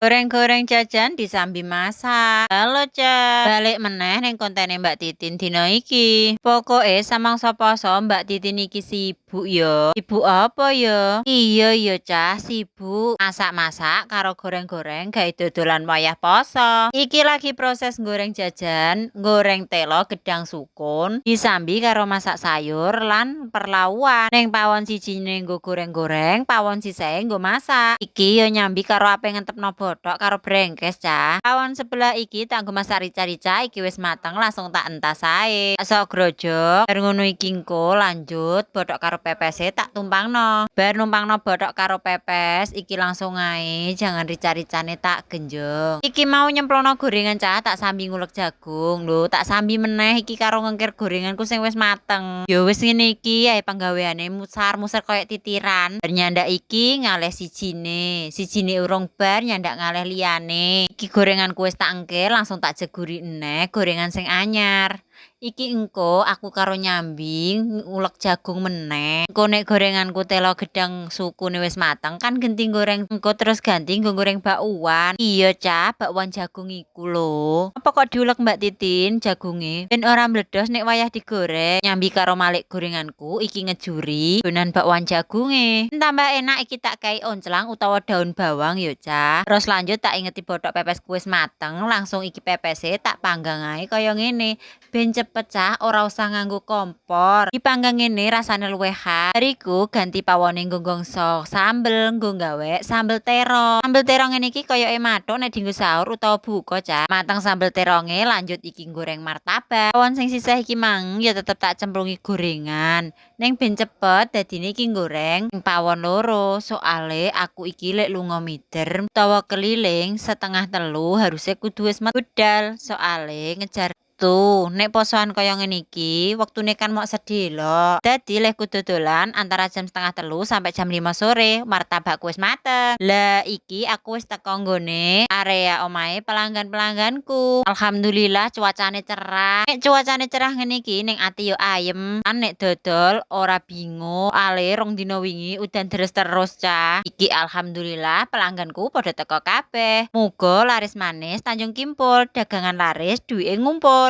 Goreng-goreng jajan disambi masak. Halo, Cak. Balik meneh ning kontene Mbak Titin dina iki. Pokoke samangsa poso Mbak Titin iki sibuk ya. Sibuk apa ya? Iya ya, Cah, sibuk masak-masak karo goreng-goreng gawe dodolan wayah poso. Iki lagi proses goreng jajan, goreng telo gedang sukun, disambi karo masak sayur lan perlauan. Ning pawon sijine nggo goreng-goreng, pawon sisae nggo masak. Iki yo nyambi karo ape ngentepno bothok karo brengkes, Cah. Pawon sebelah iki tak nggo masak rica-rica, iki wis mateng langsung tak entas ae. Sok grojok, bar ngono iki engko lanjut bothok karo pepese tak tumpangno. Bar numpangno bothok karo pepes, iki langsung ae jangan rica-ricane tak genjong. Iki mau nyemplono gorengan, Cah, tak sambi ngulek jagung. Lho, tak sambi meneh iki karo ngengkir gorenganku sing wis mateng. Ya wis ngene iki ae penggaweane musar-musar koyo titiran. Bar nyandak iki ngalih sijine urung bar nyandak ngalih liyane. Iki gorenganku wis tak engkir langsung tak jeguri eneh gorengan sing anyar. Iki engko aku karo nyambi ngulek jagung meneh. Engko nek gorenganku telo gedang sukune wis mateng kan genti goreng engko terus ganti nggo goreng bakwan. Iya, Cah, bakwan jagung iku lho. Apa kok diulek Mbak Titin jagunge? Ben ora mledos nek wayah digoreng. Nyambi karo malik gorenganku iki ngejuri donan bakwan jagunge. Tambah enak iki tak kai onclang utawa daun bawang ya, Cah. Terus lanjut tak ingeti bothok pepesku wis mateng, langsung iki pepese tak panggang ae kaya ngene. Ben cepet, Cah, ora usah nganggo kompor. Dipanggang ngene rasane luwih khas. Bariku ganti pawone nggo gongso sambel, nggo gawe sambel terong. Sambel terong ngene iki koyoke mathuk nek dienggo sahur utawa buka, Cah. Mateng sambel teronge lanjut iki goreng martabak. Pawon sing sisih iki mang ya tetep tak cemplungi gorengan. Neng ben cepet dadine iki goreng ing pawon loro. Soale aku iki lek lunga mider utawa keliling setengah telu harusnya kudu wis medal. Soale ngejar tuh, nek posoan kaya ngene iki, wektune kan mok sedelok. Dadi leh kudu dodolan antara jam setengah telu sampai jam 5 sore, martabakku wis mateng. Lah iki aku wis teko nggone area omahe pelanggan-pelangganku. Alhamdulillah cuacane cerah. Nek cuacane cerah ngene iki ning ati yo ayem. Kan nek dodol ora bingung. Ale rong dina wingi udan deres terus, Cah. Iki alhamdulillah pelangganku padha teko kabeh. Muga laris manis Tanjung Kimpul, dagangan laris duwike ngumpul.